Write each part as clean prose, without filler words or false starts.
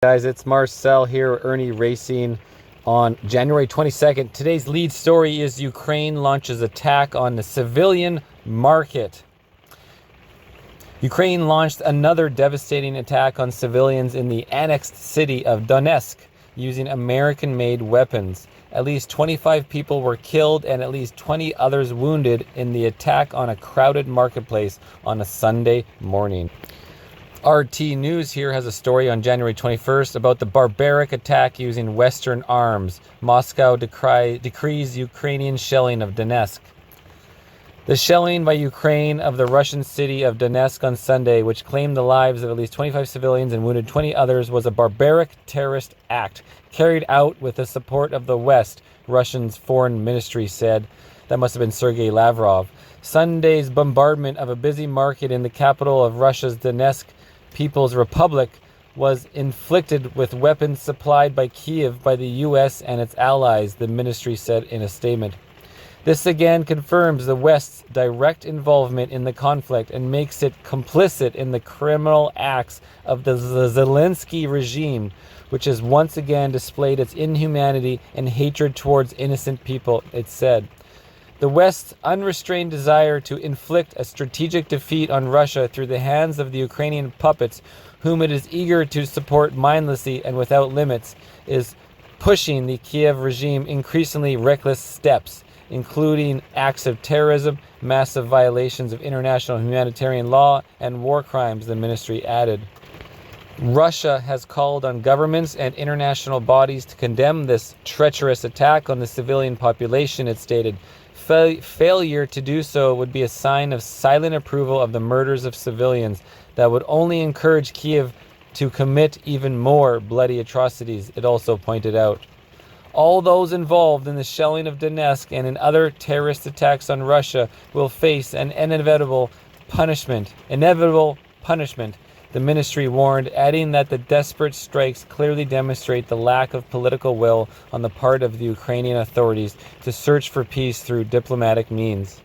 Guys, it's Marcel here, Ernie Racing on January 22nd. Today's lead story is Ukraine launches attack on the civilian market. Ukraine launched another devastating attack on civilians in the annexed city of Donetsk using American-made weapons. At least 25 people were killed and at least 20 others wounded in the attack on a crowded marketplace on a Sunday morning. RT News here has a story on January 21st about the barbaric attack using Western arms. Moscow decrees Ukrainian shelling of Donetsk. The shelling by Ukraine of the Russian city of Donetsk on Sunday, which claimed the lives of at least 25 civilians and wounded 20 others, was a barbaric terrorist act carried out with the support of the West, Russia's foreign ministry said. That must have been Sergei Lavrov. Sunday's bombardment of a busy market in the capital of Russia's Donetsk People's Republic was inflicted with weapons supplied by Kiev by the U.S. and its allies, the ministry said in a statement. This again confirms the West's direct involvement in the conflict and makes it complicit in the criminal acts of the Zelensky regime, which has once again displayed its inhumanity and hatred towards innocent people, it said. The West's unrestrained desire to inflict a strategic defeat on Russia through the hands of the Ukrainian puppets, whom it is eager to support mindlessly and without limits, is pushing the Kiev regime increasingly reckless steps, including acts of terrorism, massive violations of international humanitarian law, and war crimes, the ministry added. Russia has called on governments and international bodies to condemn this treacherous attack on the civilian population, it stated. Failure to do so would be a sign of silent approval of the murders of civilians that would only encourage Kiev to commit even more bloody atrocities, it also pointed out. All those involved in the shelling of Donetsk and in other terrorist attacks on Russia will face an inevitable punishment, the ministry warned, adding that the desperate strikes clearly demonstrate the lack of political will on the part of the Ukrainian authorities to search for peace through diplomatic means.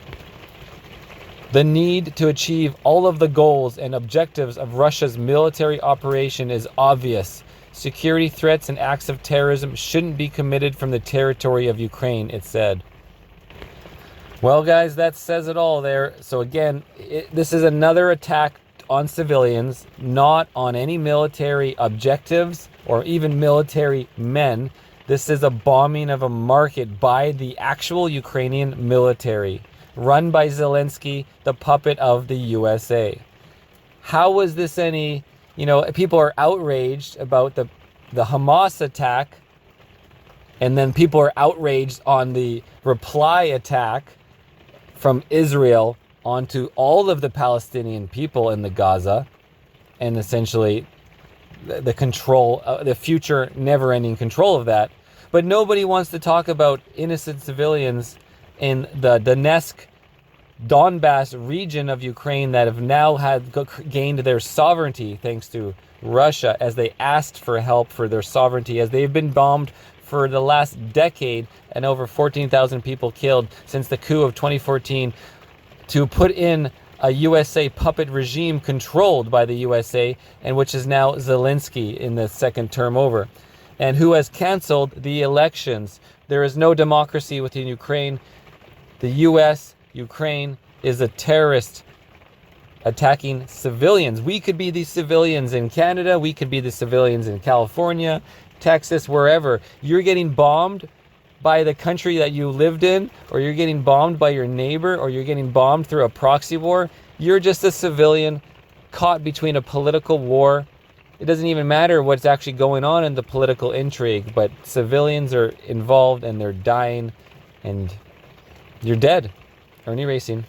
The need to achieve all of the goals and objectives of Russia's military operation is obvious. Security threats and acts of terrorism shouldn't be committed from the territory of Ukraine, it said. Well, guys, that says it all there. So again, this is another attack on civilians, not on any military objectives or even military men. This is a bombing of a market by the actual Ukrainian military, run by Zelensky, the puppet of the USA. How was this any, people are outraged about the Hamas attack, and then people are outraged on the reply attack from Israel onto all of the Palestinian people in the Gaza, and essentially the control, the future never-ending control of that. But nobody wants to talk about innocent civilians in the Donbass region of Ukraine that have now gained their sovereignty thanks to Russia, as they asked for help for their sovereignty, as they've been bombed for the last decade and over 14,000 people killed since the coup of 2014 to put in a USA puppet regime controlled by the USA, and which is now Zelensky in the second term over, and who has canceled the elections. There is no democracy within Ukraine. The Ukraine is a terrorist attacking civilians. We could be the civilians in Canada. We could be the civilians in California, Texas, wherever. You're getting bombed by the country that you lived in, or you're getting bombed by your neighbor, or you're getting bombed through a proxy war. You're just a civilian caught between a political war. It doesn't even matter what's actually going on in the political intrigue, but civilians are involved and they're dying, and you're dead. Ernie Racing.